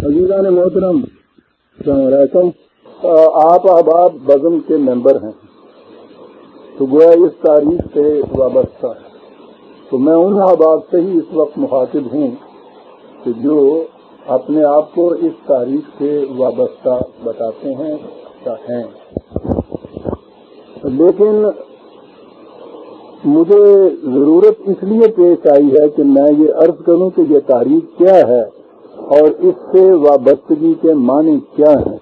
عزیزان محترم السلام علیکم. آپ احباب بزم کے ممبر ہیں تو گویا اس تاریخ سے وابستہ ہے، تو میں ان احباب سے ہی اس وقت مخاطب ہوں کہ جو اپنے آپ کو اس تاریخ سے وابستہ بتاتے ہیں یا ہیں، لیکن مجھے ضرورت اس لیے پیش آئی ہے کہ میں یہ عرض کروں کہ یہ تاریخ کیا ہے اور اس سے وابستگی کے معنی کیا ہیں.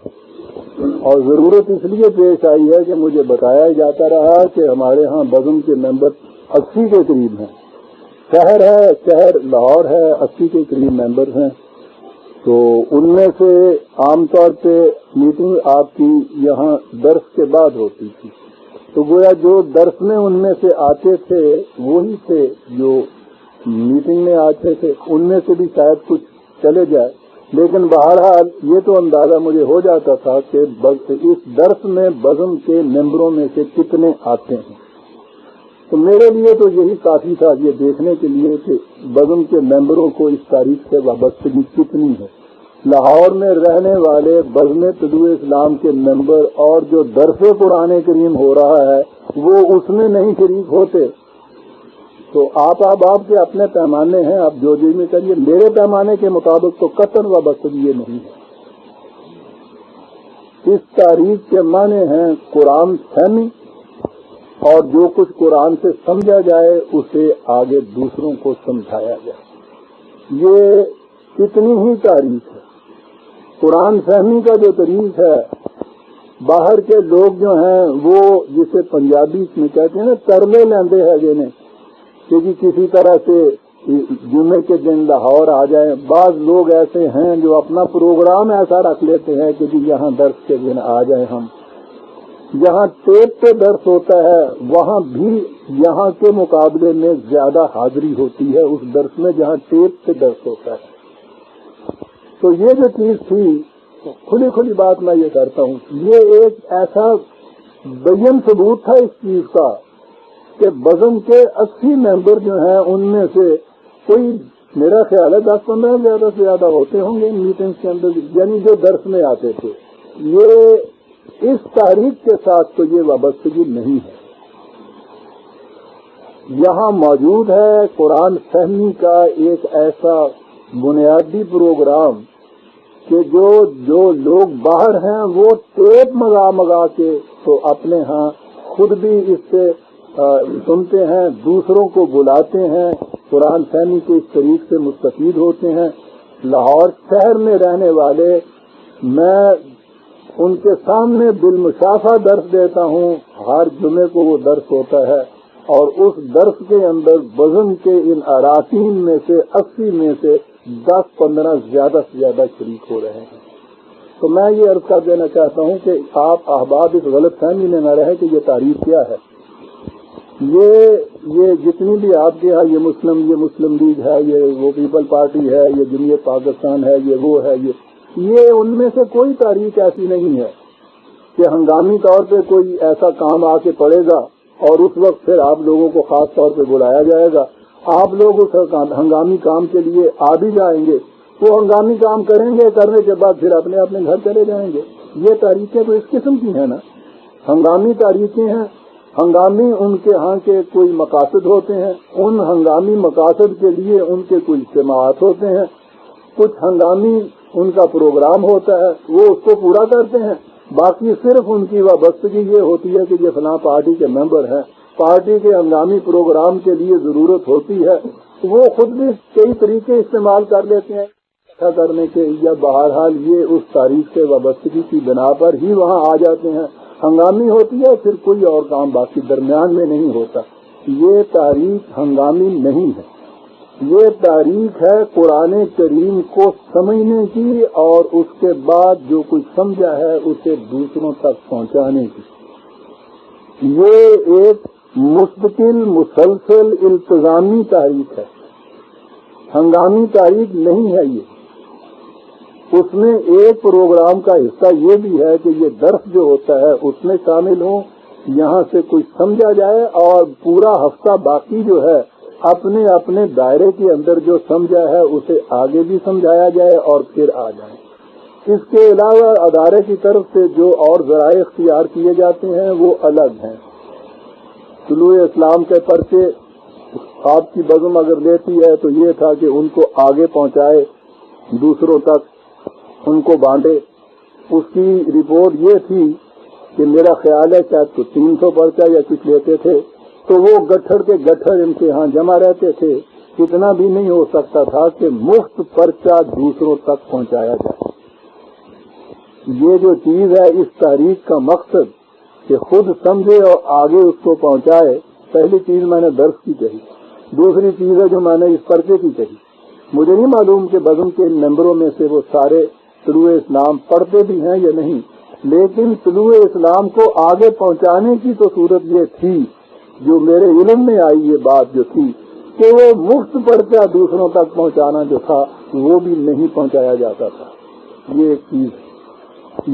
اور ضرورت اس لیے پیش آئی ہے کہ مجھے بتایا جاتا رہا کہ ہمارے ہاں بزم کے ممبر 80 کے قریب ہیں. شہر لاہور ہے، 80 کے قریب ممبر ہیں. تو ان میں سے عام طور پہ میٹنگ آپ کی یہاں درس کے بعد ہوتی تھی، تو گویا جو درس میں ان میں سے آتے تھے وہی تھے جو میٹنگ میں آتے تھے. ان میں سے بھی شاید کچھ چلے جائے، لیکن بہرحال یہ تو اندازہ مجھے ہو جاتا تھا کہ اس درس میں بزم کے ممبروں میں سے کتنے آتے ہیں. تو میرے لیے تو یہی کافی تھا یہ دیکھنے کے لیے کہ بزم کے ممبروں کو اس تاریخ سے وابستگی کتنی ہے. لاہور میں رہنے والے بزم طلوع اسلام کے ممبر اور جو درس قرآن کریم ہو رہا ہے وہ اس میں نہیں شریک ہوتے. تو آپ احباب کے اپنے پیمانے ہیں، آپ جو میں کریے. میرے پیمانے کے مطابق تو قطعاً وابستگی یہ نہیں ہے. اس تاریخ کے معنی ہیں قرآن فہمی، اور جو کچھ قرآن سے سمجھا جائے اسے آگے دوسروں کو سمجھایا جائے. یہ اتنی ہی تاریخ ہے. قرآن فہمی کا جو طریق ہے، باہر کے لوگ جو ہیں وہ جسے پنجابی میں کہتے ہیں نا ترلے لیندے ہے جنہیں کہ جی کسی طرح سے جمعے کے دن لاہور آ جائیں. بعض لوگ ایسے ہیں جو اپنا پروگرام ایسا رکھ لیتے ہیں کہ جی یہاں درس کے دن آ جائیں. ہم جہاں ٹیپ پہ درس ہوتا ہے وہاں بھی یہاں کے مقابلے میں زیادہ حاضری ہوتی ہے اس درس میں جہاں ٹیپ پہ درس ہوتا ہے. تو یہ جو چیز تھی، کھلی بات میں یہ کرتا ہوں، یہ ایک ایسا بین ثبوت تھا اس چیز کا کہ بزم کے 80 ممبر جو ہیں ان میں سے کوئی میرا خیال ہے 10-15 زیادہ سے زیادہ ہوتے ہوں گے میٹنگز کے اندر، یعنی جو درس میں آتے تھے. یہ اس تاریخ کے ساتھ تو یہ وابستگی نہیں ہے. یہاں موجود ہے قرآن فہمی کا ایک ایسا بنیادی پروگرام کہ جو لوگ باہر ہیں وہ ٹیپ منگا کے تو اپنے ہاں خود بھی اس سے سنتے ہیں، دوسروں کو بلاتے ہیں، قرآن فہمی کے اس طریق سے مستفید ہوتے ہیں. لاہور شہر میں رہنے والے، میں ان کے سامنے بالمشافہ درس دیتا ہوں. ہر جمعے کو وہ درس ہوتا ہے اور اس درس کے اندر بزم کے ان اراکین میں سے 80 میں سے 10-15 زیادہ سے زیادہ شریک ہو رہے ہیں. تو میں یہ عرض کر دینا چاہتا ہوں کہ آپ احباب اس غلط فہمی میں نہ رہے کہ یہ تاریخ کیا ہے. یہ جتنی بھی آپ کے یہاں یہ مسلم لیگ ہے، یہ وہ پیپل پارٹی ہے، یہ جمہوریت پاکستان ہے، یہ وہ ہے، یہ ان میں سے کوئی تاریخ ایسی نہیں ہے کہ ہنگامی طور پہ کوئی ایسا کام آ کے پڑے گا اور اس وقت پھر آپ لوگوں کو خاص طور پہ بلایا جائے گا. آپ لوگ اس ہنگامی کام کے لیے آ بھی جائیں گے، وہ ہنگامی کام کریں گے، کرنے کے بعد پھر اپنے گھر چلے جائیں گے. یہ تاریخیں تو اس قسم کی ہیں نا، ہنگامی تاریخیں ہیں. ہنگامی ان کے ہاں کے کوئی مقاصد ہوتے ہیں، ان ہنگامی مقاصد کے لیے ان کے کوئی اجتماعات ہوتے ہیں، کچھ ہنگامی ان کا پروگرام ہوتا ہے، وہ اس کو پورا کرتے ہیں. باقی صرف ان کی وابستگی یہ ہوتی ہے کہ یہ فلاں پارٹی کے ممبر ہیں، پارٹی کے ہنگامی پروگرام کے لیے ضرورت ہوتی ہے، وہ خود بھی کئی طریقے استعمال کر لیتے ہیں اکٹھا کرنے کے، یا بہرحال یہ اس تاریخ سے وابستگی کی بنا پر ہی وہاں آ جاتے ہیں. ہنگامی ہوتی ہے، پھر کوئی اور کام باقی درمیان میں نہیں ہوتا. یہ تاریخ ہنگامی نہیں ہے، یہ تاریخ ہے قرآن کریم کو سمجھنے کی اور اس کے بعد جو کچھ سمجھا ہے اسے دوسروں تک پہنچانے کی. یہ ایک مستقل مسلسل التزامی تاریخ ہے، ہنگامی تاریخ نہیں ہے. یہ اس میں ایک پروگرام کا حصہ یہ بھی ہے کہ یہ درس جو ہوتا ہے اس میں شامل ہوں، یہاں سے کچھ سمجھا جائے، اور پورا ہفتہ باقی جو ہے اپنے اپنے دائرے کے اندر جو سمجھا ہے اسے آگے بھی سمجھایا جائے اور پھر آ جائیں. اس کے علاوہ ادارے کی طرف سے جو اور ذرائع اختیار کیے جاتے ہیں وہ الگ ہیں. طلوع اسلام کے پرچے آپ کی بزم اگر لیتی ہے تو یہ تھا کہ ان کو آگے پہنچائے، دوسروں تک ان کو بانٹے. اس کی رپورٹ یہ تھی کہ میرا خیال ہے شاید تو 300 پرچہ یا کچھ لیتے تھے، تو وہ گٹھڑ کے گٹھڑ ان کے ہاں جمع رہتے تھے. اتنا بھی نہیں ہو سکتا تھا کہ مفت پرچہ دوسروں تک پہنچایا جائے. یہ جو چیز ہے اس تحریک کا مقصد کہ خود سمجھے اور آگے اس کو پہنچائے. پہلی چیز میں نے درس کی کہی. دوسری چیز ہے جو میں نے اس پرچے کی کہی. مجھے نہیں معلوم کہ بزم کے ممبروں میں سے وہ سارے طلوع اسلام پڑھتے بھی ہیں یا نہیں، لیکن طلوع اسلام کو آگے پہنچانے کی تو صورت یہ تھی، جو میرے علم میں آئی یہ بات جو تھی کہ وہ مفت پرچہ دوسروں تک پہنچانا جو تھا وہ بھی نہیں پہنچایا جاتا تھا. یہ ایک چیز ہے.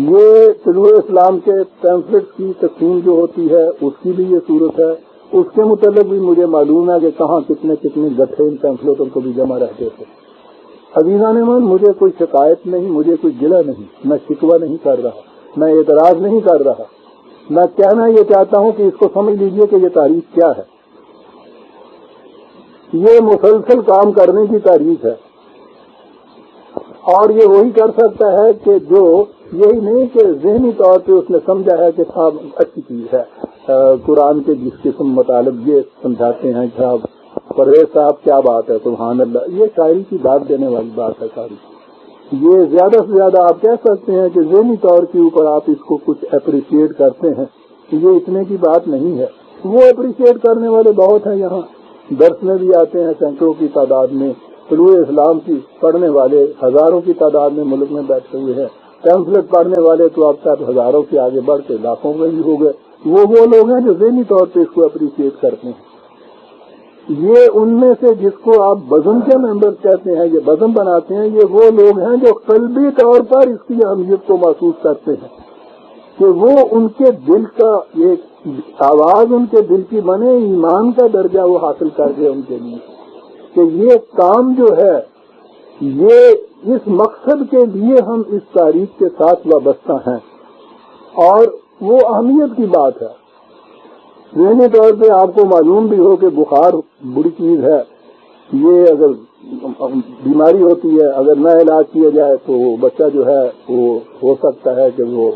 یہ طلوع اسلام کے پیمفلٹ کی تقسیم جو ہوتی ہے اس کی بھی یہ صورت ہے. اس کے متعلق بھی مجھے معلوم ہے کہ کہاں کتنے کتنے گٹھے ان پیمفلٹوں کو بھی جمع رہتے تھے. عزیزان من، مجھے کوئی شکایت نہیں، مجھے کوئی گلہ نہیں، میں شکوہ نہیں کر رہا، میں اعتراض نہیں کر رہا. میں کہنا یہ چاہتا ہوں کہ اس کو سمجھ لیجئے کہ یہ تاریخ کیا ہے. یہ مسلسل کام کرنے کی تاریخ ہے، اور یہ وہی کر سکتا ہے کہ جو یہی نہیں کہ ذہنی طور پہ اس نے سمجھا ہے کہ صاحب اچھی چیز ہے، قرآن کے جس قسم مطالب یہ سمجھاتے ہیں کہ صاحب پرویز صاحب کیا بات ہے، سبحان اللہ، یہ شاعری کی بات دینے والی بات ہے ساری. یہ زیادہ سے زیادہ آپ کہہ سکتے ہیں کہ ذہنی طور کے اوپر آپ اس کو کچھ اپریشیٹ کرتے ہیں. یہ اتنے کی بات نہیں ہے. وہ اپریشیٹ کرنے والے بہت ہیں. یہاں درس میں بھی آتے ہیں سینکڑوں کی تعداد میں. طلوع اسلام کی پڑھنے والے ہزاروں کی تعداد میں ملک میں بیٹھے ہوئے ہیں. پیمفلٹ پڑھنے والے تو اب تک ہزاروں سے آگے بڑھ کے لاکھوں میں بھی ہو گئے. وہ لوگ ہیں جو ذہنی طور پہ اس کو اپریشیٹ کرتے ہیں. یہ ان میں سے جس کو آپ بزم کے ممبر کہتے ہیں، یہ بزم بناتے ہیں، یہ وہ لوگ ہیں جو قلبی طور پر اس کی اہمیت کو محسوس کرتے ہیں کہ وہ ان کے دل کا ایک آواز ان کے دل کی بنے، ایمان کا درجہ وہ حاصل کر دے ان کے لیے کہ یہ کام جو ہے یہ اس مقصد کے لیے ہم اس تاریخ کے ساتھ وابستہ ہیں. اور وہ اہمیت کی بات ہے. ذہنی طور پہ آپ کو معلوم بھی ہو کہ بخار بری چیز ہے. یہ اگر بیماری ہوتی ہے، اگر نہ علاج کیا جائے تو بچہ جو ہے وہ ہو سکتا ہے کہ وہ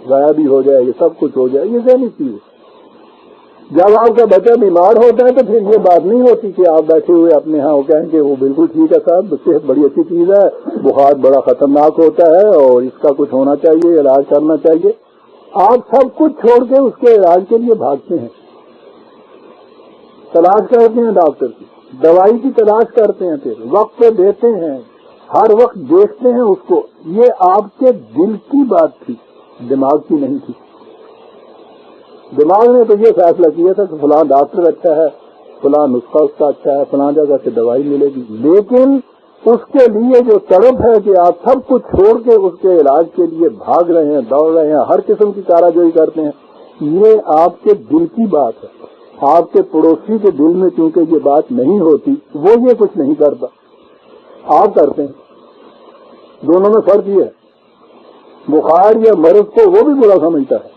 ضائع بھی ہو جائے، یہ سب کچھ ہو جائے. یہ ذہنی چیز ہے. جب آپ کا بچہ بیمار ہوتا ہے تو پھر یہ بات نہیں ہوتی کہ آپ بیٹھے ہوئے اپنے ہاں کہیں کہ وہ بالکل ٹھیک ہے صاحب، صحت بڑی اچھی چیز ہے، بخار بڑا خطرناک ہوتا ہے اور اس کا کچھ ہونا چاہیے، علاج کرنا چاہیے. آپ سب کچھ چھوڑ کے اس کے علاج کے لیے بھاگتے ہیں، تلاش کرتے ہیں ڈاکٹر کی، دوائی کی تلاش کرتے ہیں، پھر وقت پہ دیتے ہیں، ہر وقت دیکھتے ہیں اس کو. یہ آپ کے دل کی بات تھی، دماغ کی نہیں تھی. دماغ نے تو یہ فیصلہ کیا تھا کہ فلاں ڈاکٹر اچھا ہے، فلاں نسخہ اس کا اچھا ہے، فلاں جگہ سے دوائی ملے گی. لیکن اس کے لیے جو تڑپ ہے کہ آپ سب کچھ چھوڑ کے اس کے علاج کے لیے بھاگ رہے ہیں، دوڑ رہے ہیں، ہر قسم کی چارہ کرتے ہیں، یہ آپ کے دل کی بات ہے. آپ کے پڑوسی کے دل میں چونکہ یہ بات نہیں ہوتی، وہ یہ کچھ نہیں کرتا، آپ کرتے ہیں. دونوں میں فرق یہ ہے. بخار یا مرض کو وہ بھی برا سمجھتا ہے،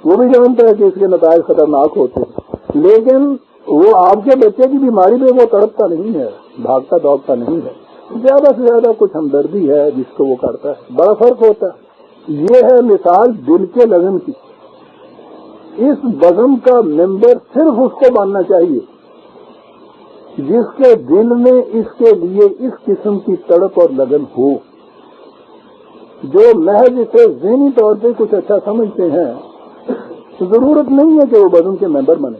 وہ بھی جانتا ہے کہ اس کے نتائج خطرناک ہوتے ہیں، لیکن وہ آپ کے بچے کی بیماری پہ وہ تڑپتا نہیں ہے، بھاگتا دوڑتا نہیں ہے. زیادہ سے زیادہ کچھ ہمدردی ہے جس کو وہ کرتا ہے. بڑا فرق ہوتا ہے. یہ ہے مثال دل کے لگن کی. اس بزم کا ممبر صرف اس کو بننا چاہیے جس کے دل میں اس کے لیے اس قسم کی تڑپ اور لگن ہو. جو محض اسے ذہنی طور پہ کچھ اچھا سمجھتے ہیں، ضرورت نہیں ہے کہ وہ بزم کے ممبر بنے.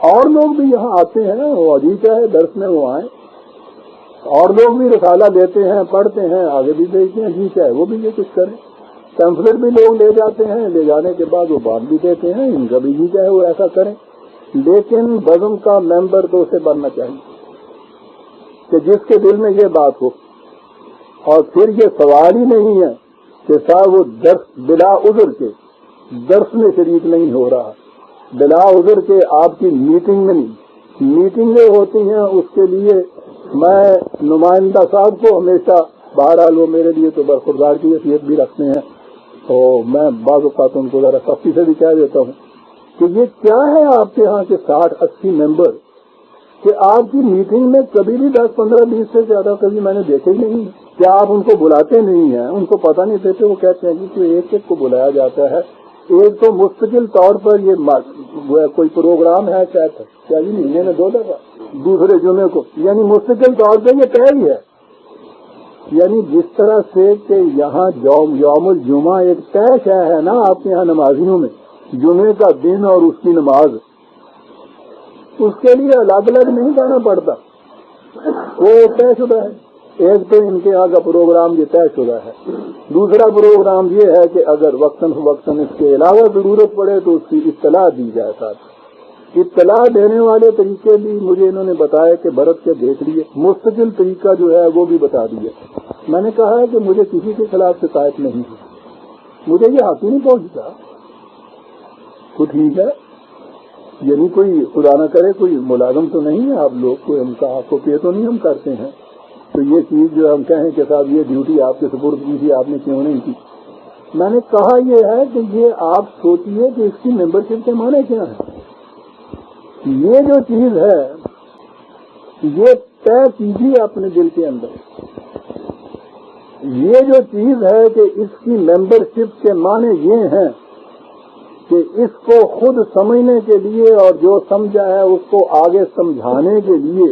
اور لوگ بھی یہاں آتے ہیں، وہ عجیب ہے درس میں وہ آئیں، اور لوگ بھی رسالہ لیتے ہیں، پڑھتے ہیں، آگے بھی بھیجتے ہیں، جی چاہے وہ بھی یہ کچھ کریں. پیمفلٹ بھی لوگ لے جاتے ہیں، لے جانے کے بعد وہ بانٹ بھی دیتے ہیں، ان کا بھی جی چاہے وہ ایسا کریں. لیکن بزم کا ممبر تو اسے بننا چاہیے کہ جس کے دل میں یہ بات ہو. اور پھر یہ سوال ہی نہیں ہے کہ صاحب وہ درس بلا عذر کے درس میں شریک نہیں ہو رہا، بلا عذر کے آپ کی میٹنگ میں نہیں، میٹنگیں ہوتی ہیں اس کے لیے میں نمائندہ صاحب کو ہمیشہ بہرحال وہ میرے لیے تو برخوردار کی حیثیت بھی رکھتے ہیں، تو میں بعض اوقات ان کو ذرا سختی سے بھی کہہ دیتا ہوں کہ یہ کیا ہے آپ کے ہاں کے 60-80 ممبر کہ آپ کی میٹنگ میں کبھی بھی 10-15-20 سے زیادہ کبھی میں نے دیکھے ہی نہیں. کیا آپ ان کو بلاتے نہیں ہیں؟ ان کو پتہ نہیں دیتے؟ وہ کہتے ہیں کہ ایک ایک کو بلایا جاتا ہے. ایک تو مستقل طور پر یہ کوئی پروگرام ہے شاید کیا جی مہینے میں 2 دفعہ دوسرے جمعے کو، یعنی مستقل طور پہ یہ طے ہی ہے. یعنی جس طرح سے کہ یہاں یوم الجمعہ ایک طے شے ہے نا آپ کے یہاں نمازیوں میں، جمعے کا دن اور اس کی نماز، اس کے لیے الگ الگ نہیں جانا پڑتا، وہ طے شدہ ہے. ایک تو ان کے یہاں کا پروگرام یہ طے شدہ ہے. دوسرا پروگرام یہ ہے کہ اگر وقتاً فوقتاً اس کے علاوہ ضرورت پڑے تو اس کی اطلاع دی جائے. ساتھ اطلاع دینے والے طریقے بھی مجھے انہوں نے بتایا کہ برت کے دیکھ لیے، مستقل طریقہ جو ہے وہ بھی بتا دیا. میں نے کہا ہے کہ مجھے کسی کے خلاف شکایت نہیں ہے، مجھے یہ حق ہی نہیں پہنچتا. تو ٹھیک ہے، یعنی کوئی خدا نہ کرے کوئی ملازم تو نہیں ہے آپ لوگ، کوئی ہم کا آپ کو پے تو نہیں ہم کرتے ہیں، تو یہ چیز جو ہم کہیں کہ صاحب یہ ڈیوٹی آپ کے سپرد کی تھی آپ نے کیوں نہیں کی. میں نے کہا یہ ہے کہ یہ آپ سوچیے کہ اس کی ممبرشپ کے معنی کیا ہے. یہ جو چیز ہے یہ طے کیجیے اپنے دل کے اندر. یہ جو چیز ہے کہ اس کی ممبرشپ کے معنی یہ ہیں کہ اس کو خود سمجھنے کے لیے اور جو سمجھا ہے اس کو آگے سمجھانے کے لیے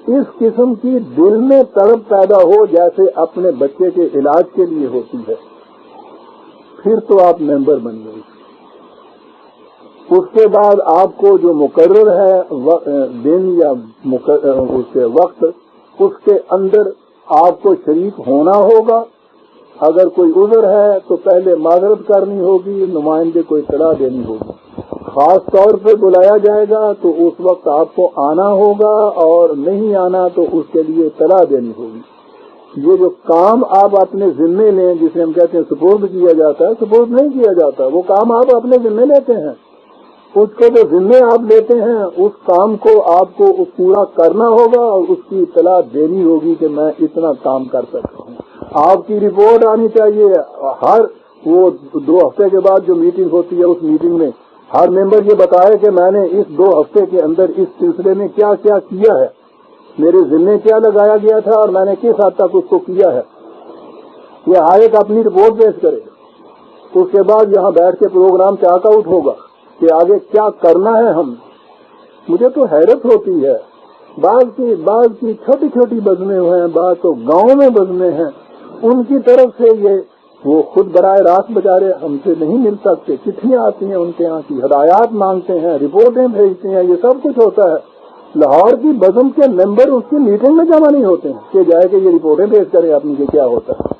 اس قسم کی دل میں طلب پیدا ہو جیسے اپنے بچے کے علاج کے لیے ہوتی ہے، پھر تو آپ ممبر بن گئے. اس کے بعد آپ کو جو مقرر ہے دن یا اس کے وقت، اس کے اندر آپ کو شریک ہونا ہوگا. اگر کوئی عذر ہے تو پہلے معذرت کرنی ہوگی، نمائندے کو اطلاع دینی ہوگی. خاص طور پہ بلایا جائے گا تو اس وقت آپ کو آنا ہوگا، اور نہیں آنا تو اس کے لیے اطلاع دینی ہوگی. یہ جو کام آپ اپنے ذمے لیں جسے ہم کہتے ہیں سپرد کیا جاتا ہے، سپرد نہیں کیا جاتا، وہ کام آپ اپنے ذمے لیتے ہیں. اس کو جو ذمے آپ لیتے ہیں اس کام کو آپ کو پورا کرنا ہوگا اور اس کی اطلاع دینی ہوگی کہ میں اتنا کام کر سکتا ہوں. آپ کی رپورٹ آنی چاہیے ہر وہ 2 ہفتے کے بعد جو میٹنگ ہوتی ہے، اس میٹنگ میں ہر ممبر یہ بتائے کہ میں نے اس 2 ہفتے کے اندر اس سلسلے میں کیا کیا کیا ہے، میرے ذمے کیا لگایا گیا تھا اور میں نے کس حد تک اس کو کیا ہے. یہ ہر ایک اپنی رپورٹ پیش کرے. اس کے بعد یہاں بیٹھ کے پروگرام چاک آؤٹ ہوگا کہ آگے کیا کرنا ہے. مجھے تو حیرت ہوتی ہے، بعض کی چھوٹی چھوٹی بزمیں ہوئے ہیں، بعض تو گاؤں میں بزمیں ہیں، ان کی طرف سے وہ خود براہ راست بیچارے ہم سے نہیں مل سکتے، چٹھیاں آتی ہیں ان کے یہاں کی، ہدایات مانگتے ہیں، رپورٹیں بھیجتے ہیں، یہ سب کچھ ہوتا ہے. لاہور کی بزم کے ممبر اس کی میٹنگ میں جمع نہیں ہوتے ہیں کہ جائے کہ یہ رپورٹیں پیش کرے اپنی کہ کیا ہوتا ہے.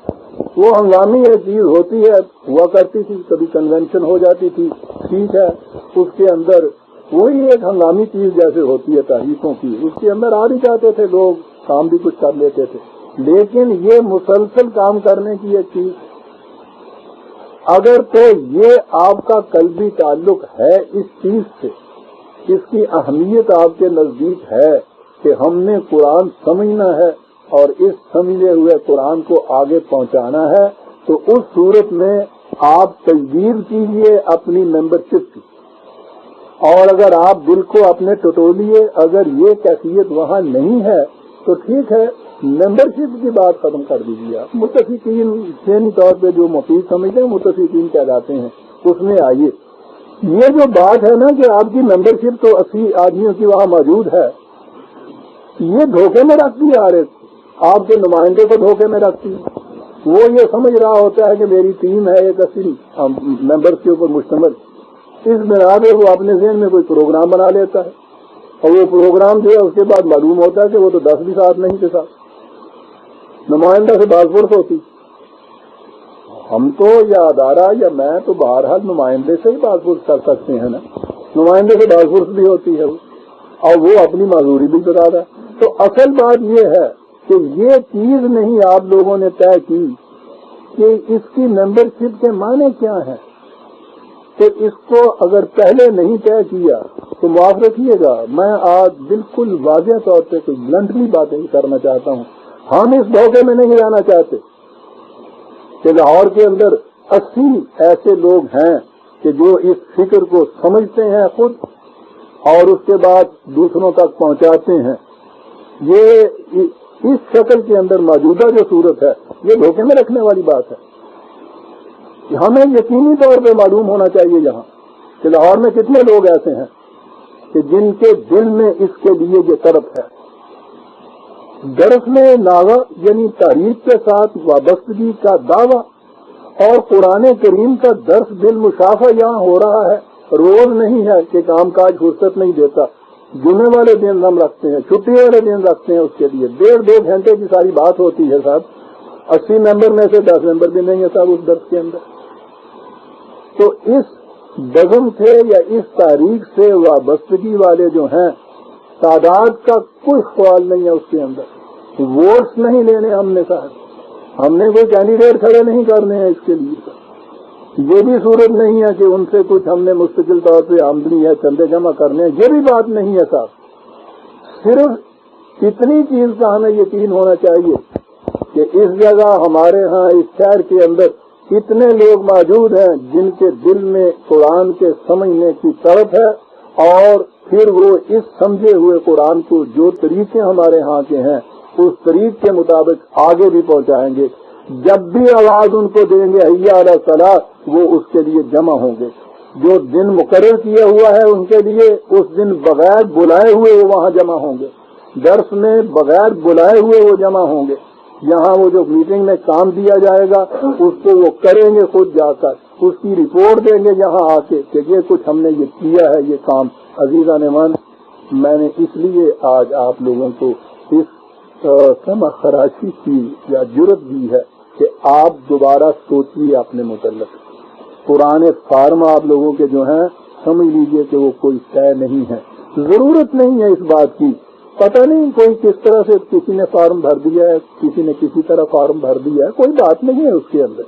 وہ ہنگامی یہ چیز ہوتی ہے، ہوا کرتی تھی، کبھی کنونشن ہو جاتی تھی، ٹھیک ہے، اس کے اندر وہی ایک ہنگامی چیز جیسے ہوتی ہے تاریخوں کی، اس کے اندر آ بھی جاتے تھے لوگ، کام بھی کچھ کر لیتے تھے. لیکن یہ مسلسل کام کرنے کی ایک چیز، اگر تو یہ آپ کا قلبی تعلق ہے اس چیز سے، اس کی اہمیت آپ کے نزدیک ہے کہ ہم نے قرآن سمجھنا ہے اور اس سمجھے ہوئے قرآن کو آگے پہنچانا ہے، تو اس صورت میں آپ تجدید کیجیے اپنی ممبرشپ کی. اور اگر آپ دل کو اپنے ٹٹولیے، اگر یہ کیفیت وہاں نہیں ہے تو ٹھیک ہے، ممبرشپ کی بات ختم کر دیجیے. آپ متفقین ذہنی طور پہ جو مفید سمجھتے ہیں متفقین کہہ جاتے ہیں، اس میں آئیے. یہ جو بات ہے نا کہ آپ کی ممبرشپ تو 80 آدمیوں کی وہاں موجود ہے، یہ دھوکے میں رکھتی ہے. ہر ایک آپ کے نمائندے کو دھوکے میں رکھتی ہے. وہ یہ سمجھ رہا ہوتا ہے کہ میری ٹیم ہے ایک 80 ممبرس کے اوپر مشتمل، اس بنا پہ وہ اپنے ذہن میں کوئی پروگرام بنا لیتا ہے، اور وہ پروگرام جو ہے اس کے بعد معلوم ہوتا ہے کہ وہ تو 10 بھی ساتھ نہیں کے ساتھ نمائندہ سے باز پرس ہوتی. ہم تو یا ادارہ یا میں تو بہرحال نمائندے سے ہی باز پرس کر سکتے ہیں نا، نمائندے سے باز پرس بھی ہوتی ہے وہ، اور وہ اپنی معذوری بھی بتا رہا ہے. تو اصل بات یہ ہے کہ یہ چیز نہیں آپ لوگوں نے طے کی کہ اس کی ممبرشپ کے معنی کیا ہیں. تو اس کو اگر پہلے نہیں طے کیا تو معاف رکھیے گا، میں آج بالکل واضح طور پہ کوئی بلنٹلی باتیں کرنا چاہتا ہوں. ہم اس دھوکے میں نہیں جانا چاہتے کہ لاہور کے اندر 80 ایسے لوگ ہیں کہ جو اس فکر کو سمجھتے ہیں خود اور اس کے بعد دوسروں تک پہنچاتے ہیں. یہ اس شکل کے اندر موجودہ جو صورت ہے یہ دھوکے میں رکھنے والی بات ہے. ہمیں یقینی طور پہ معلوم ہونا چاہیے یہاں کہ لاہور میں کتنے لوگ ایسے ہیں کہ جن کے دل میں اس کے لیے یہ طرف ہے. درس میں ناغہ یعنی تاریخ کے ساتھ وابستگی کا دعویٰ اور قرآن کریم کا درس بالمشافہ یہاں ہو رہا ہے. روز نہیں ہے کہ کام کاج فرصت نہیں دیتا، جمعے والے دن ہم رکھتے ہیں، چھٹی والے دن رکھتے ہیں، اس کے لیے 1.5-2 گھنٹے کی ساری بات ہوتی ہے صاحب. 80 ممبر میں سے 10 ممبر بھی نہیں ہے صاحب اس درس کے اندر. تو اس بزم سے یا اس تاریخ سے وابستگی والے جو ہیں تعداد کا کوئی سوال نہیں ہے اس کے اندر. ووٹس نہیں لینے ہم نے صاحب، ہم نے کوئی کینڈیڈیٹ کھڑے نہیں کرنے ہیں اس کے لیے. یہ بھی صورت نہیں ہے کہ ان سے کچھ ہم نے مستقل طور پہ آمدنی ہے چندے جمع کرنے ہیں، یہ بھی بات نہیں ہے صاحب. صرف اتنی چیز کا ہمیں یقین ہونا چاہیے کہ اس جگہ ہمارے ہاں اس شہر کے اندر اتنے لوگ موجود ہیں جن کے دل میں قرآن کے سمجھنے کی طرف ہے اور پھر وہ اس سمجھے ہوئے قرآن کو جو طریقے ہمارے ہاں کے ہیں اس طریق کے مطابق آگے بھی پہنچائیں گے. جب بھی آواز ان کو دیں گے حیا علی الصلاۃ وہ اس کے لیے جمع ہوں گے. جو دن مقرر کیا ہوا ہے ان کے لیے اس دن بغیر بلائے ہوئے وہ وہاں جمع ہوں گے. درس میں بغیر بلائے ہوئے وہ جمع ہوں گے. یہاں وہ جو میٹنگ میں کام دیا جائے گا اس کو وہ کریں گے خود جا کر، اس کی رپورٹ دیں گے یہاں آ کے کہ یہ کچھ ہم نے یہ کیا ہے یہ کام. عزیزان من، میں نے اس لیے آج آپ لوگوں کو اس سمع خراشی کی یا جرت دی ہے کہ آپ دوبارہ سوچیے اپنے متعلق. پرانے فارم آپ لوگوں کے جو ہیں سمجھ لیجئے کہ وہ کوئی طے نہیں ہے. ضرورت نہیں ہے اس بات کی. پتہ نہیں کوئی کس طرح سے کسی نے فارم بھر دیا ہے، کسی نے کسی طرح فارم بھر دیا ہے، کوئی بات نہیں ہے اس کے اندر.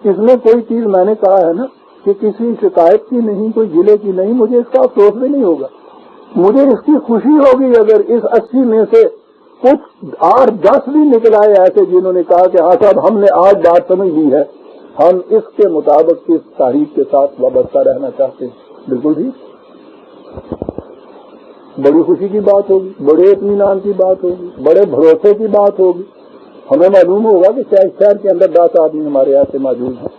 اس میں کوئی چیز میں نے کہا ہے نا کہ کسی شکایت کی نہیں، کوئی ضلع کی نہیں. مجھے اس کا افسوس بھی نہیں ہوگا. مجھے اس کی خوشی ہوگی اگر اس 80 میں سے کچھ 8-10 بھی نکل آئے ایسے جنہوں نے کہا کہ ہاں صاحب ہم نے آج بات سمجھ لی ہے، ہم اس کے مطابق اس تاریخ کے ساتھ وابستہ رہنا چاہتے ہیں. بالکل ٹھیک، بڑی خوشی کی بات ہوگی، بڑے اطمینان کی بات ہوگی، بڑے بھروسے کی بات ہوگی. ہمیں معلوم ہوگا کہ شہر کے اندر 10 آدمی ہمارے یہاں سے موجود ہیں.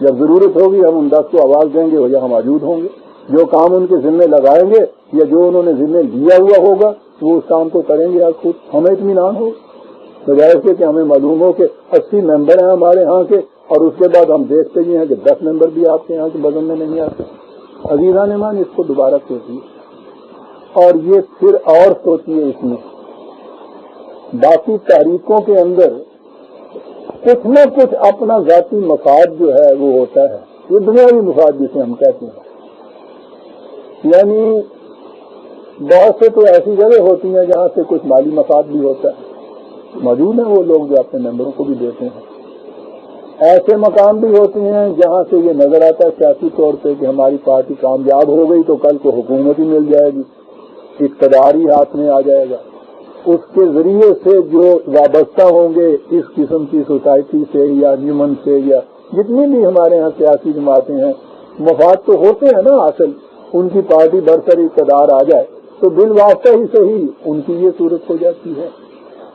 جب ضرورت ہوگی ہم ان 10 کو آواز دیں گے وہ یہاں موجود ہوں گے. جو کام ان کے ذمے لگائیں گے یا جو انہوں نے ذمے لیا ہوا ہوگا وہ اس کام کو کریں گے. آپ خود ہمیں اطمینان ہو بجائے سے کہ ہمیں معلوم ہو کہ 80 ممبر ہیں ہمارے ہاں کے اور اس کے بعد ہم دیکھتے ہی ہیں کہ 10 ممبر بھی آپ کے یہاں کے بدن میں نہیں آتے. عزیزان مان، اس کو دوبارہ سوچیے اور یہ پھر اور سوچیے اس میں باقی تاریخوں کے اندر کچھ نہ کچھ اپنا ذاتی مفاد جو ہے وہ ہوتا ہے. یہ دنیاوی مفاد جسے ہم کہتے ہیں. یعنی بہت سے تو ایسی جگہ ہوتی ہیں جہاں سے کچھ مالی مفاد بھی ہوتا ہے. موجود ہیں وہ لوگ جو اپنے ممبروں کو بھی دیتے ہیں. ایسے مقام بھی ہوتے ہیں جہاں سے یہ نظر آتا ہے سیاسی طور پہ کہ ہماری پارٹی کامیاب ہو گئی تو کل کو حکومت ہی مل جائے گی، اقتدار ہی ہاتھ میں آ جائے گا. اس کے ذریعے سے جو وابستہ ہوں گے اس قسم کی سوسائٹی سے یا انجمن سے یا جتنی بھی ہمارے ہاں سیاسی جماعتیں ہیں، مفاد تو ہوتے ہیں نا. اصل ان کی پارٹی برسر اقتدار آ جائے تو بالواسطہ ہی صحیح ان کی یہ صورت ہو جاتی ہے.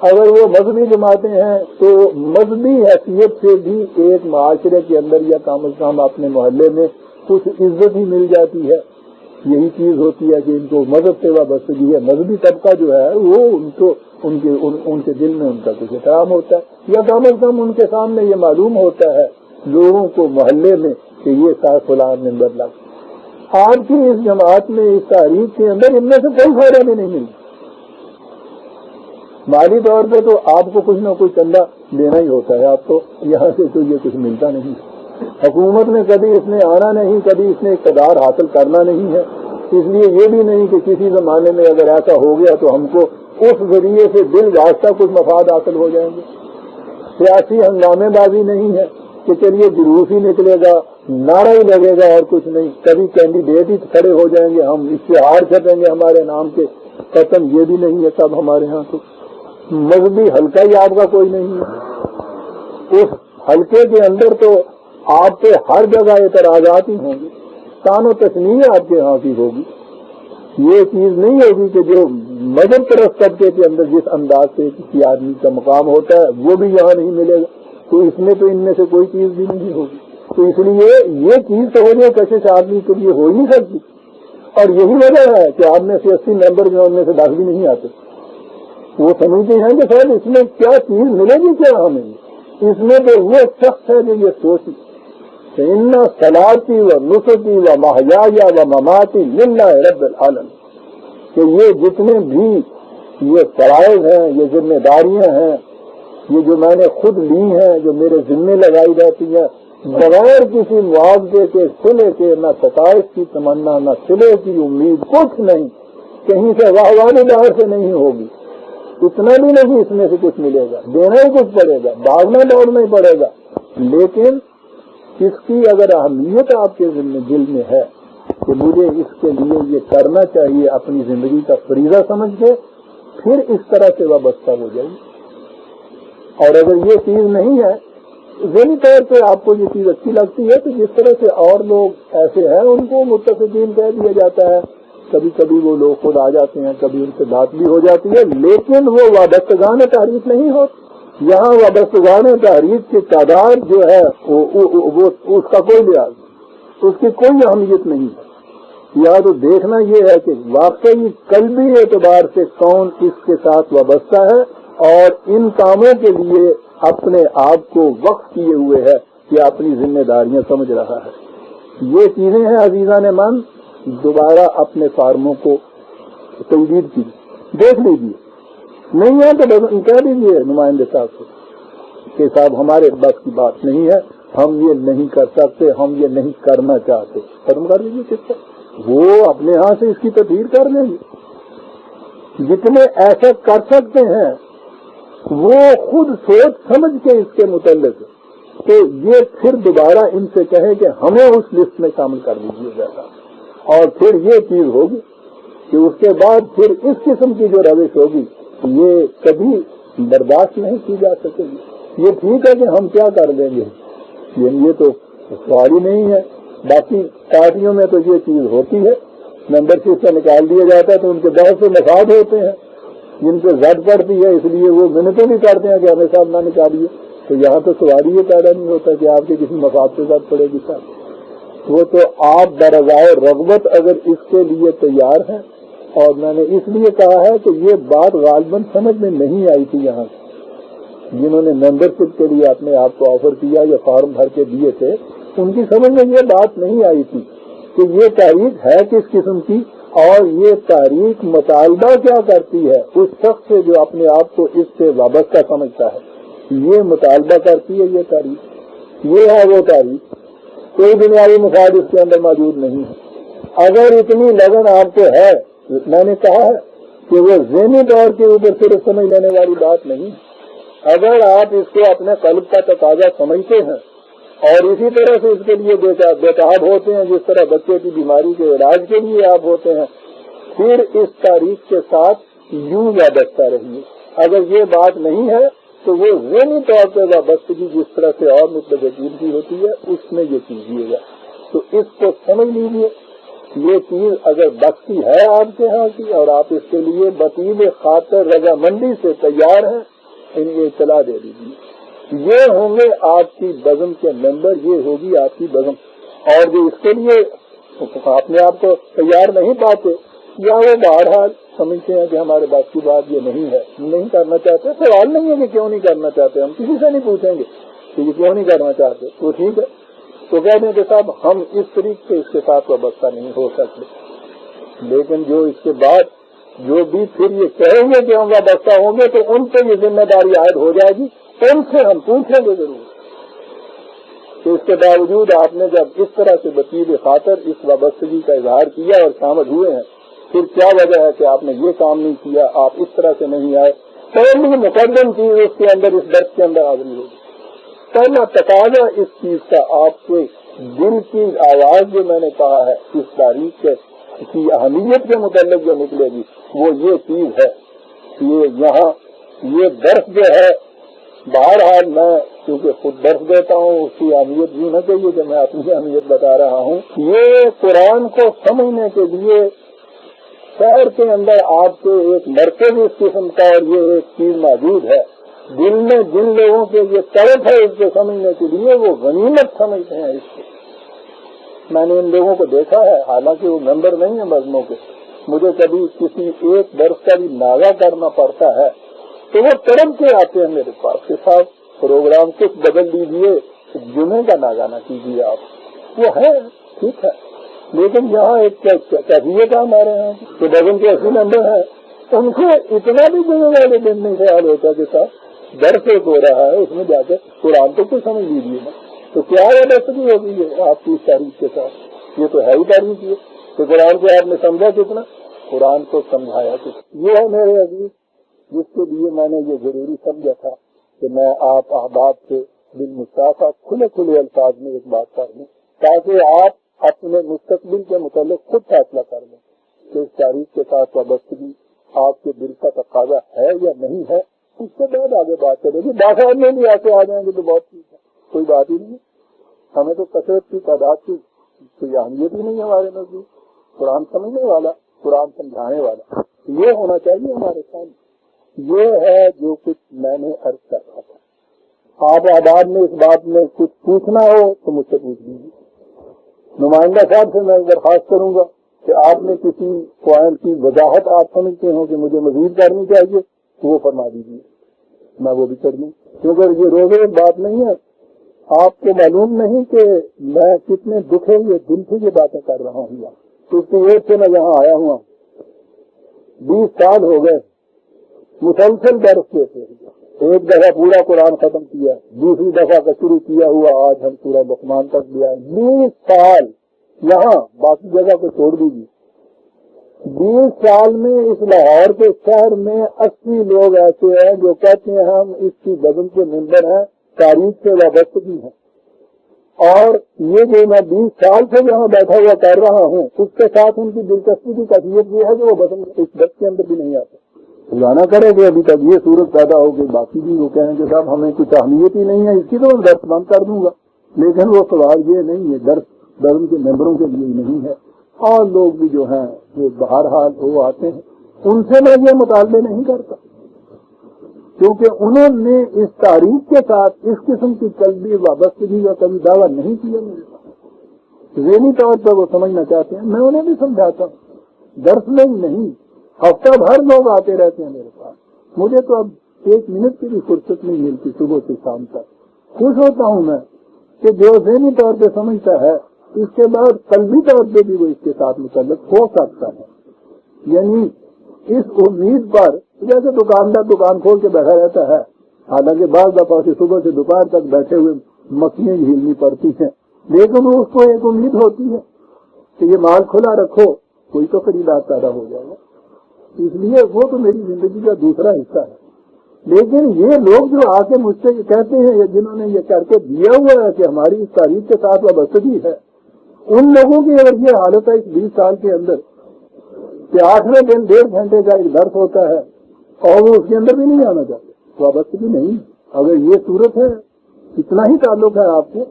اگر وہ مذہبی جماعتیں ہیں تو مذہبی حیثیت سے بھی ایک معاشرے کے اندر یا کم از کم اپنے محلے میں کچھ عزت ہی مل جاتی ہے. یہی چیز ہوتی ہے کہ ان کو مذہب سے وابستگی ہے. مذہبی طبقہ جو ہے وہ ان کے دل میں ان کا کچھ احترام ہوتا ہے یا کم از کم ان کے سامنے یہ معلوم ہوتا ہے لوگوں کو محلے میں کہ یہ صاحب فلان ممبر لگ. آج کی اس جماعت میں اس تاریخ کے اندر ان میں سے کوئی فائدہ بھی نہیں ملتا. مالی طور پہ تو آپ کو کچھ نہ کچھ چندہ دینا ہی ہوتا ہے. آپ کو یہاں سے تو یہ کچھ ملتا نہیں. حکومت میں کبھی اس نے آنا نہیں، کبھی اس نے اقتدار حاصل کرنا نہیں ہے. اس لیے یہ بھی نہیں کہ کسی زمانے میں اگر ایسا ہو گیا تو ہم کو اس ذریعے سے دل واسطہ کچھ مفاد حاصل ہو جائیں گے. سیاسی ہنگامے بازی نہیں ہے کہ چلیے جلوس ہی نکلے گا، نعرہ ہی لگے گا اور کچھ نہیں. کبھی کینڈیڈیٹ ہی کھڑے ہو جائیں گے, ہم اشتہار چھپیں گے ہمارے نام کے, ختم. یہ بھی نہیں ہے سب ہمارے ہاں. تو مذہبی حلقہ ہی آپ کا کوئی نہیں ہے. اس حلقے کے اندر تو آپ پہ ہر جگہ اعتراضات ہی ہوں گے, تان و تشنیع آپ کے ہاں کی ہوگی. یہ چیز نہیں ہوگی کہ جو مذہب پرست طبقے کے اندر جس انداز سے کسی آدمی کا مقام ہوتا ہے وہ بھی یہاں نہیں ملے گا. تو اس میں تو ان میں سے کوئی چیز بھی نہیں ہوگی. تو اس لیے یہ چیز تو ہو جائے کشش آدمی کے لیے ہو ہی نہیں سکتی. اور یہی وجہ ہے کہ آپ میں سے 80 ممبر جو ان میں سے 10 بھی نہیں آتے. وہ سمجھتے ہیں کہ سر اس میں کیا چیز ملے گی, کیا ہمیں اس میں تو وہ شخص ہے جو یہ سوچی کہ ان صلاتی و نسکی و محیایا و مماتی للہ رب العالمین, کہ یہ جتنے بھی یہ فرائض ہیں, یہ ذمہ داریاں ہیں, یہ جو میں نے خود لی ہیں, جو میرے ذمے لگائی جاتی ہیں, بغیر کسی معاوضے کے, صلح کے, نہ ستائش کی تمنا, نہ صلح کی امید, کچھ نہیں, کہیں سے واہوانی دار سے نہیں ہوگی. اتنا بھی نہیں اس میں سے کچھ ملے گا, دینا ہی کچھ پڑے گا, بھاگنا دوڑنا ہی پڑے گا. لیکن اس کی اگر اہمیت آپ کے دل میں ہے کہ مجھے اس کے لیے یہ کرنا چاہیے اپنی زندگی کا فریضہ سمجھ کے, پھر اس طرح سے وابستہ ہو جائیے. اور اگر یہ چیز نہیں ہے, ذہنی طور پہ آپ کو یہ چیز اچھی لگتی ہے, تو جس طرح سے اور لوگ ایسے ہیں ان کو متفقین کہہ دیا جاتا ہے. کبھی کبھی وہ لوگ خود آ جاتے ہیں, کبھی ان سے بات بھی ہو جاتی ہے, لیکن وہ وابستگان تحریک نہیں ہوتی. یہاں وابستگان تحریک کی تعداد جو ہے وہ اس کا کوئی لحاظ نہیں, اس کی کوئی اہمیت نہیں ہے. یہاں تو دیکھنا یہ ہے کہ واقعی قلبی اعتبار سے کون اس کے ساتھ وابستہ ہے اور ان کاموں کے لیے اپنے آپ کو وقف کیے ہوئے ہے کہ اپنی ذمہ داریاں سمجھ رہا ہے. یہ چیزیں ہیں عزیزان من. دوبارہ اپنے فارموں کو تجدید کی دیکھ لیجیے, نہیں ہے تو کہہ دیجیے نمائندے صاحب کو کہ صاحب ہمارے بس کی بات نہیں ہے, ہم یہ نہیں کر سکتے, ہم یہ نہیں کرنا چاہتے. ختم کر دیجیے کس طرح, وہ اپنے ہاں سے اس کی تدبیر کر لیں گے. جتنے ایسا کر سکتے ہیں وہ خود سوچ سمجھ کے اس کے متعلق تو یہ پھر دوبارہ ان سے کہیں کہ ہمیں اس لسٹ میں شامل کر دیجیے گا. اور پھر یہ چیز ہوگی کہ اس کے بعد پھر اس قسم کی جو روش ہوگی یہ کبھی برداشت نہیں کی جا سکے گی. یہ ٹھیک ہے کہ ہم کیا کر دیں گے, یہ تو سوال ہی نہیں ہے. باقی پارٹیوں میں تو یہ چیز ہوتی ہے, ممبر شپ سے نکال دیا جاتا ہے تو ان کے بہت سے مفاد ہوتے ہیں جن پہ زد پڑتی ہے, اس لیے وہ منتیں بھی کرتے ہیں کہ ہمیں صاحب نہ نکالیے. تو یہاں تو سوال ہی یہ پیدا نہیں ہوتا کہ آپ کے کسی مفاد پہ زد پڑے گی صاحب. وہ تو آپ برضائے رغبت اگر اس کے لیے تیار ہیں, اور میں نے اس لیے کہا ہے کہ یہ بات غالباً سمجھ میں نہیں آئی تھی یہاں جنہوں نے ممبر شپ کے لیے اپنے آپ کو آفر کیا یا فارم بھر کے دیے تھے, ان کی سمجھ میں یہ بات نہیں آئی تھی کہ یہ تحریک ہے کس قسم کی اور یہ تحریک مطالبہ کیا کرتی ہے اس شخص سے جو اپنے آپ کو اس سے وابستہ سمجھتا ہے. یہ مطالبہ کرتی ہے یہ تحریک, یہ ہے وہ تحریک. کوئی بنیادی مفاد اس کے اندر موجود نہیں ہے. اگر اتنی لگن آپ کو ہے, میں نے کہا ہے کہ وہ ذہنی طور کے اوپر صرف سمجھ لینے والی بات نہیں. اگر آپ اس کو اپنے قلب کا تقاضا سمجھتے ہیں اور اسی طرح سے اس کے لیے بےتاب ہوتے ہیں جس طرح بچے کی بیماری کے علاج کے لیے آپ ہوتے ہیں, پھر اس تاریخ کے ساتھ یوں وابستہ رہیے. اگر یہ بات نہیں ہے تو وہ ذہنی طور پہ وابستگی جس طرح سے اور مطلب یقین کی ہوتی ہے اس میں یہ کیجیے گا. تو اس کو سمجھ لیجیے. یہ چیز اگر بختی ہے آپ کے ہاں کی اور آپ اس کے لیے بطیب خاطر رضامندی سے تیار ہیں, ان کو اطلاع دے دیجیے. یہ ہوں گے آپ کی بزم کے ممبر, یہ ہوگی آپ کی بزم. اور جو اس کے لیے اپنے آپ کو تیار نہیں پاتے یا وہ بہرحال سمجھتے ہیں کہ ہمارے بات کی بات یہ نہیں ہے, نہیں کرنا چاہتے, سوال نہیں ہے کہ کیوں نہیں کرنا چاہتے, ہم کسی سے نہیں پوچھیں گے کہ یہ کیوں نہیں کرنا چاہتے, تو ٹھیک ہے تو کہہ دیں کہ صاحب ہم اس طریقے سے اس کے ساتھ وابستہ نہیں ہو سکتے. لیکن جو اس کے بعد جو بھی پھر یہ کہیں گے کہ ہم وابستہ ہوں گے تو ان پہ یہ ذمہ داری عائد ہو جائے گی, ان سے ہم پوچھیں گے ضرور. تو اس کے باوجود آپ نے جب اس طرح سے بطیب خاطر اس وابستگی کا اظہار کیا اور شامل ہوئے ہیں, پھر کیا وجہ ہے کہ آپ نے یہ کام نہیں کیا, آپ اس طرح سے نہیں آئے. پہلی مقدم چیز اس کے اندر اس درس کے اندر حاضری ہوگی. پہلا تقاضا اس چیز کا آپ کے دل کی آواز جو میں نے کہا ہے اس تاریخ کی اہمیت کے متعلق جو نکلے گی وہ یہ چیز ہے. یہ یہاں یہ درس جو ہے بہرحال میں کیونکہ خود درس دیتا ہوں اس کی اہمیت بھی نہ چاہیے کہ میں اپنی اہمیت بتا رہا ہوں. یہ قرآن کو سمجھنے کے لیے شہر کے اندر آپ کو ایک مرکز اس قسم کا اور یہ ایک چیز موجود ہے. دل میں جن لوگوں کے یہ طرف ہے اس کو سمجھنے کے لیے وہ غنیمت سمجھتے ہیں اس کو. میں نے ان لوگوں کو دیکھا ہے حالانکہ وہ ممبر نہیں ہیں مجموعوں کے. مجھے کبھی کسی ایک درس کا بھی ناغہ کرنا پڑتا ہے تو وہ تڑپ کے آتے ہیں میرے پاس کہ صاحب پروگرام کچھ بدل دیجیے جمعے کا ناغہ نہ کیجیے آپ. وہ ہے ٹھیک ہے لیکن یہاں ایک کیفیت ہے ہمارے یہاں کہ ڈزن کے 80 ممبر ہیں ان کو اتنا بھی جمعے والے دن نہیں خیال ہوتا کہ صاحب درس ایک ہو رہا ہے اس میں جا کے قرآن تو کچھ سمجھ لیجیے نا. تو کیا وابستگی ہو گئی ہے آپ کی اس تاریخ کے ساتھ؟ یہ تو ہے ہی تاریخ یہ کہ قرآن کو آپ نے سمجھا کتنا قرآن کو سمجھایا کتنا. یہ ہے میرے عزیز جس کے لیے میں نے یہ ضروری سمجھا تھا کہ میں آپ احباب سے بالمصافحہ کھلے کھلے الفاظ میں ایک بات کر دوں تاکہ آپ اپنے مستقبل کے متعلق خود فیصلہ کر لیں کہ اس تاریخ کے ساتھ وابستگی آپ کے دل کا تقاضا ہے یا نہیں ہے. اس کے بعد آگے بات کریں گے. 10 آدمی بھی آتے آ جائیں گے تو بہت ٹھیک ہے کوئی بات ہی نہیں. ہمیں تو کثرت کی تعداد کی کوئی اہمیت ہی نہیں ہمارے نزدیک. قرآن سمجھنے والا قرآن سمجھانے والا یہ ہونا چاہیے ہمارے سامنے. یہ ہے جو کچھ میں نے عرض کر رہا تھا. آپ آباد میں اس بات میں کچھ پوچھنا ہو تو مجھ سے پوچھ لیجیے. نمائندہ صاحب سے میں درخواست کروں گا کہ آپ نے کسی پوائنٹ کی وضاحت آپ سمجھتے ہوں کہ مجھے مزید کرنی چاہیے تو وہ فرما دیجیے میں وہ بھی کر دوں. کیونکہ یہ روزے بات نہیں ہے. آپ کو معلوم نہیں کہ میں کتنے دکھے ہوئے دل سے یہ باتیں کر رہا ہوں. کیونکہ ایک سے میں یہاں آیا ہوں 20 سال ہو گئے مسلسل درس دیتے. ایک دفعہ پورا قرآن ختم کیا دوسری دفعہ کا شروع کیا ہوا آج ہم پورا لقمان تک گیا. 20 سال یہاں باقی جگہ کو چھوڑ دیجیے. 20 سال میں اس لاہور کے شہر میں 80 لوگ ایسے ہیں جو کہتے ہیں ہم اس کی بدن کے ممبر ہیں تاریخ سے وابستگی ہیں. اور یہ جو میں 20 سال سے جہاں بیٹھا ہوا کر رہا ہوں اس کے ساتھ ان کی دلچسپی کی کیفیت یہ ہے کہ وہ بدن اس بس کے اندر بھی نہیں آتے. خدا نہ کرے کہ ابھی تک یہ صورت پیدا ہو کہ باقی بھی وہ کہیں کہ صاحب ہمیں کچھ اہمیت ہی نہیں ہے اس کی تو میں درس بند کر دوں گا. لیکن وہ سوال یہ نہیں ہے درس درم کے ممبروں کے لیے نہیں ہے. اور لوگ بھی جو ہیں وہ بہرحال وہ آتے ہیں ان سے میں یہ مطالبے نہیں کرتا کیونکہ انہوں نے اس تاریخ کے ساتھ اس قسم کی قلبی وابستگی کا کبھی دعویٰ نہیں کیا. میرے پاس ذہنی طور پر وہ سمجھنا چاہتے ہیں میں انہیں بھی سمجھاتا ہوں. درس میں ہی نہیں ہفتہ بھر لوگ آتے رہتے ہیں میرے پاس. مجھے تو اب 1 منٹ کی بھی فرصت نہیں ملتی صبح سے شام تک. خوش ہوتا ہوں میں کہ جو ذہنی طور پہ سمجھتا ہے اس کے بعد قلبی طور پہ بھی وہ اس کے ساتھ متعلق ہو سکتا ہے. یعنی اس امید پر جیسے دکاندار دکان کھول کے بیٹھا رہتا ہے حالانکہ بعض دفعہ سے صبح سے دوپہر تک بیٹھے ہوئے مکھیاں جھیلنی پڑتی ہیں لیکن اس کو ایک امید ہوتی ہے کہ یہ مال کھلا رکھو کوئی تو خریدار پیدا ہو جائے گا. اس لیے وہ تو میری زندگی کا دوسرا حصہ ہے. لیکن یہ لوگ جو آ کے مجھ سے کہتے ہیں جنہوں نے یہ کر کے دیا ہوا ہے کہ ہماری اس تاریخ کے ساتھ وابستگی ہے ان لوگوں کی اگر یہ حالت ہے اس 20 سال کے اندر کہ 8ویں دن 1.5 گھنٹے کا ایک درس ہوتا ہے اور وہ اس کے اندر بھی نہیں آنا چاہتے وابستگی نہیں. اگر یہ صورت ہے اتنا ہی تعلق ہے آپ کو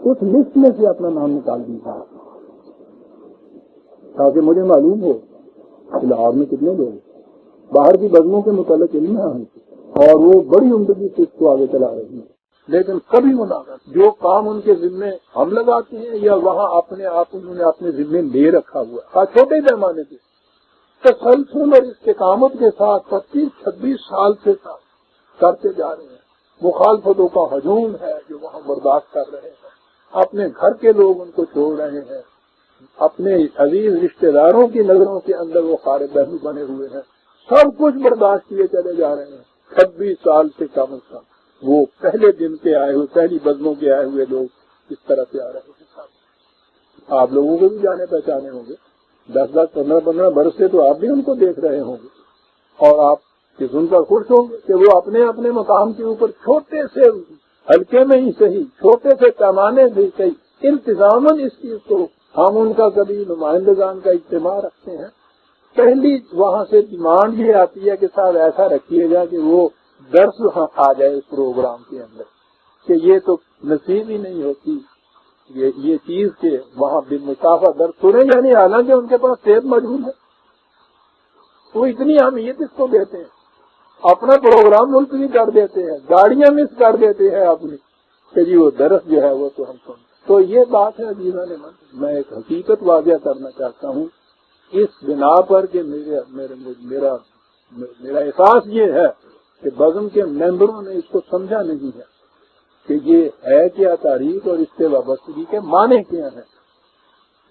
اس لسٹ میں سے اپنا نام نکال دیجیے تاکہ مجھے معلوم ہو لاہور میں کتنے لوگ باہر کی بزموں کے متعلق علم ہے اور وہ بڑی عمدگی سے اس کو آگے چلا رہی ہیں. لیکن کبھی وہ نہ جو کام ان کے ذمے ہم لگاتے ہیں یا وہاں اپنے آپ انہوں نے اپنے ذمے لے رکھا ہوا چھوٹے پیمانے پہ تسلسل اور استقامت کے ساتھ 25-26 سال سے کرتے جا رہے ہیں. مخالفتوں کا ہجوم ہے جو وہاں برداشت کر رہے ہیں. اپنے گھر کے لوگ ان کو چھوڑ رہے ہیں. اپنے عزیز رشتہ داروں کی نظروں کے اندر وہ خار بہلو بنے ہوئے ہیں. سب کچھ برداشت کیے چلے جا رہے ہیں. 26 سال سے کم از کم وہ پہلے دن کے آئے ہوئے پہلی بزموں کے آئے ہوئے لوگ اس طرح سے آ رہے ہیں. آپ لوگوں کو بھی جانے پہچانے ہوں گے 10-10 15-15 برس سے تو آپ بھی ان کو دیکھ رہے ہوں گے اور آپ سن کر خوش ہوں گے کہ وہ اپنے اپنے مقام کے اوپر چھوٹے سے ہلکے میں ہی صحیح چھوٹے سے پیمانے سے صحیح انتظاماً اس چیز کو ہم ان کا کبھی نمائندگان کا اجتماع رکھتے ہیں، پہلی وہاں سے ڈیمانڈ یہ آتی ہے کہ صاحب ایسا رکھیے گا کہ وہ درس آ جائے اس پروگرام کے اندر، کہ یہ تو نصیب ہی نہیں ہوتی یہ چیز کہ وہاں بے مسافہ درس سنیں، یعنی حالانکہ ان کے پاس ٹیپ موجود ہے، وہ اتنی اہمیت اس کو دیتے ہیں، اپنا پروگرام ملتوی کر دیتے ہیں، گاڑیاں مس کر دیتے ہیں اپنی، کہ جی وہ درس جو ہے وہ تو ہم سن۔ تو یہ بات ہے عزیزان من، میں ایک حقیقت واضح کرنا چاہتا ہوں اس بنا پر کہ میرا احساس یہ ہے کہ بزم کے ممبروں نے اس کو سمجھا نہیں ہے کہ یہ ہے کیا تاریخ اور اس سے وابستگی کے معنی کیا ہیں۔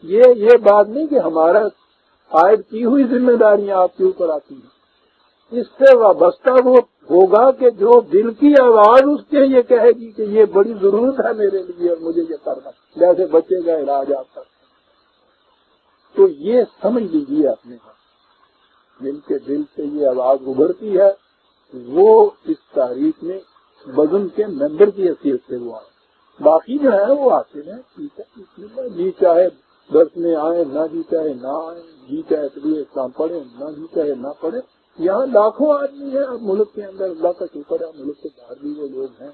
یہ بات نہیں کہ ہمارا عائد کی ہوئی ذمہ داریاں آپ کے اوپر آتی ہیں، اس سے وابستہ وہ ہوگا کہ جو دل کی آواز اس کے یہ کہے گی کہ یہ بڑی ضرورت ہے میرے لیے اور مجھے یہ کرنا، جیسے بچے کا علاج آپ کرتے ہیں۔ تو یہ سمجھ لیجیے اپنے جن کے دل سے یہ آواز ابھرتی ہے وہ اس تاریخ میں بزم کے ممبر کی حیثیت سے وہ آئے، باقی جو ہے وہ آتے ہیں، ٹھیک ہے، جی چاہے درس میں آئے، نہ جی چاہے نہ آئے، جی چاہے طبیعت اسلام پڑھے، نہ جی چاہے نہ پڑھے۔ یہاں لاکھوں آدمی ہیں اب ملک کے اندر، اللہ کا شکر ہے ملک کے باہر بھی وہ لوگ ہیں،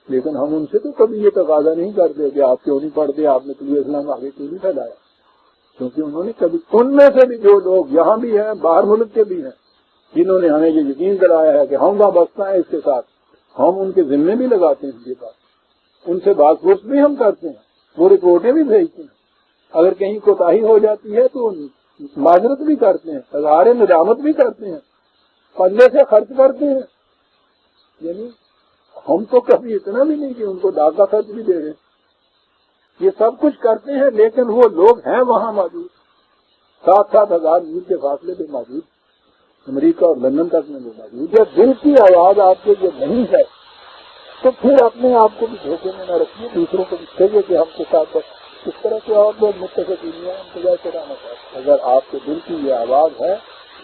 لیکن ہم ان سے تو کبھی یہ تقاضا نہیں کرتے کہ آپ کیوں نہیں پڑھتے، آپ نے طبیعت اسلام آگے کیوں نہیں پھیلایا، کیونکہ انہوں نے کبھی ان میں سے بھی جو لوگ یہاں بھی ہیں باہر ملک کے بھی ہیں جنہوں نے ہمیں یہ یقین دلایا ہے کہ ہم وابستہ ہیں اس کے ساتھ، ہم ان کے ذمے بھی لگاتے ہیں یہ بات، ان سے بات پوچھ بھی ہم کرتے ہیں، وہ رپورٹیں بھی بھیجتے ہیں، اگر کہیں کوتاہی ہو جاتی ہے تو معذرت بھی کرتے ہیں، اظہار ندامت بھی کرتے ہیں، پلے سے خرچ کرتے ہیں، یعنی ہم تو کبھی اتنا بھی نہیں کہ ان کو ڈاکہ خرچ بھی دے رہے ہیں، یہ سب کچھ کرتے ہیں، لیکن وہ لوگ ہیں وہاں موجود، 7,000 میل کے فاصلے پہ موجود، امریکہ اور لندن تک میں وہ موجود۔ جب دل کی آواز آپ کے یہ نہیں ہے تو پھر اپنے آپ کو بھی دھوکے میں نہ رکھیے، دوسروں کو بھی چاہیے کہ ہم کے ساتھ اس طرح کے اور لوگ متفق انتظار کرانا چاہتے ہیں۔ اگر آپ کے دل کی یہ آواز ہے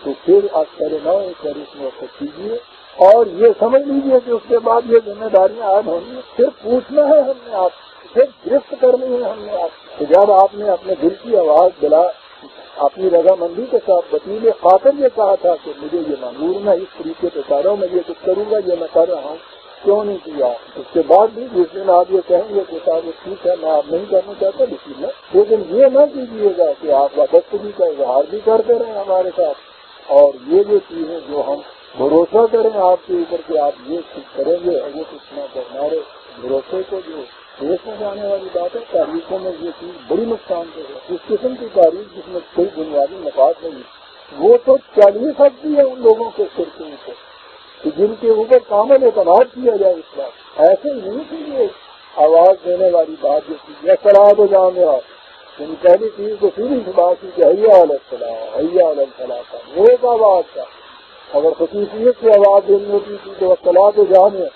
تو پھر آپ کرے نہ اس میں وقت کیجیے اور یہ سمجھ لیجیے کہ اس کے بعد یہ ذمہ داریاں عائد ہونی ہیں، پھر پوچھنا ہے ہم نے آپ، پھر گرفت کرنی ہے ہم نے آپ، جب آپ نے اپنے دل کی آواز دلا اپنی رضامندی کے ساتھ وکیل خاطر یہ کہا تھا کہ مجھے یہ معمور میں اس طریقے سے کر رہا ہوں، میں یہ کچھ کروں گا، یہ میں کر رہا ہوں، کیوں نہیں کیا؟ اس کے بعد بھی جس دن آپ یہ کہیں گے کہ صاحب یہ ٹھیک ہے میں آپ نہیں کرنا چاہتا لیکن لیکن یہ نہ کیجیے گا کہ آپ وابستگی کا اظہار بھی کرتے رہیں ہمارے ساتھ، اور یہ جو چیزیں جو ہم بھروسہ کریں آپ کے اوپر کہ آپ یہ کچھ کریں گے اور وہ کچھ نہ کریں، ہمارے بھروسے کو جو دیش میں جانے والی بات ہے، تاریخوں میں یہ چیز بڑی نقصان دہ ہے۔ اس قسم کی تاریخ جس میں کوئی بنیادی مفاد نہیں، وہ تو چل ہی سکتی ہے ان لوگوں کے سر کے اوپر کہ جن کے اوپر کامل اعتماد کیا جائے اس بات، ایسے نہیں کہ یہ آواز دینے والی بات جو تھی یا سلاد ہو جاؤ میرا، یعنی پہلی چیز تو سیدھی سی بات تھی کہ حیا علی الصلاۃ، حیا علی الفلاح کا وہ ایک آواز تھا، اگر خصوصیت سے آواز دینی ہوتی تھی تو سلاد ہو جاؤ میں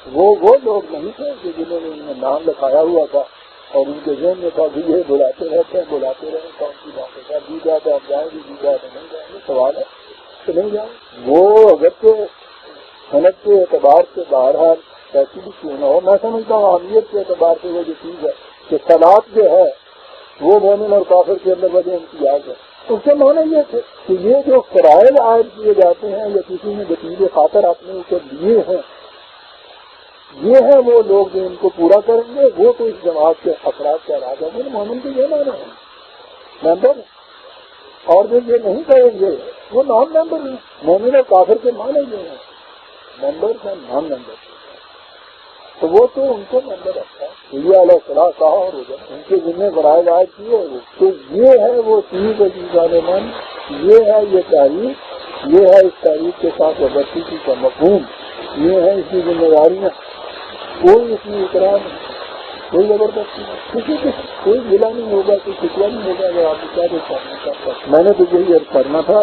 وہ لوگ نہیں تھے کہ جنہوں نے انہیں نام لکھایا ہوا تھا اور ان کے ذہن میں تھا کہ یہ بلاتے رہتے ہیں بلاتے رہے، کون سی بات ہے جی جاتے آپ جائیں گے، جی جاتے نہیں جائیں گے، سوال ہے کہ نہیں جائیں وہ اگر تو صنعت کے اعتبار سے بہرحال کیسی بھی کیوں نہ ہو، میں سمجھتا ہوں اہمیت کے اعتبار سے وہ جو چیز ہے کہ صلاۃ جو ہے وہ مومن اور کافر کے اندر وجہ امتیاز ہے، اس سے معنی یہ تھے کہ یہ جو فرائض عائد کیے جاتے ہیں یا کسی نے وسیلے خاطر اپنے اوپر لیے ہیں، یہ ہے وہ لوگ جو ان کو پورا کریں گے، وہ تو اس جماعت کے افراد کا راج ہے، مومن کے یہ معنی ہے ممبر، اور جو یہ نہیں کریں گے وہ نان ممبر ہیں، مومن اور کافر کے معنی یہ ہیں ممبر ہیں نان ممبر، تو وہ تو ان کو ممبر رکھتا ہے، یہ علیہ الصلاۃ کہا اور ان کے ذمہ برائے عائد کیے وہ، تو یہ ہے وہ چیز عزیزان من، یہ ہے یہ تاریخ، یہ ہے اس تاریخ کے ساتھ وابستگی کا مفہوم، یہ ہے اس کی ذمہ داریاں، کوئی اس میں اقرار نہیں، کوئی زبردستی نہیں، کسی کو کوئی گلا نہیں ہوگا، کوئی شکوہ نہیں ہوگا اگر آپ کو کیا دیکھا۔ میں نے تو یہی عرض کرنا تھا،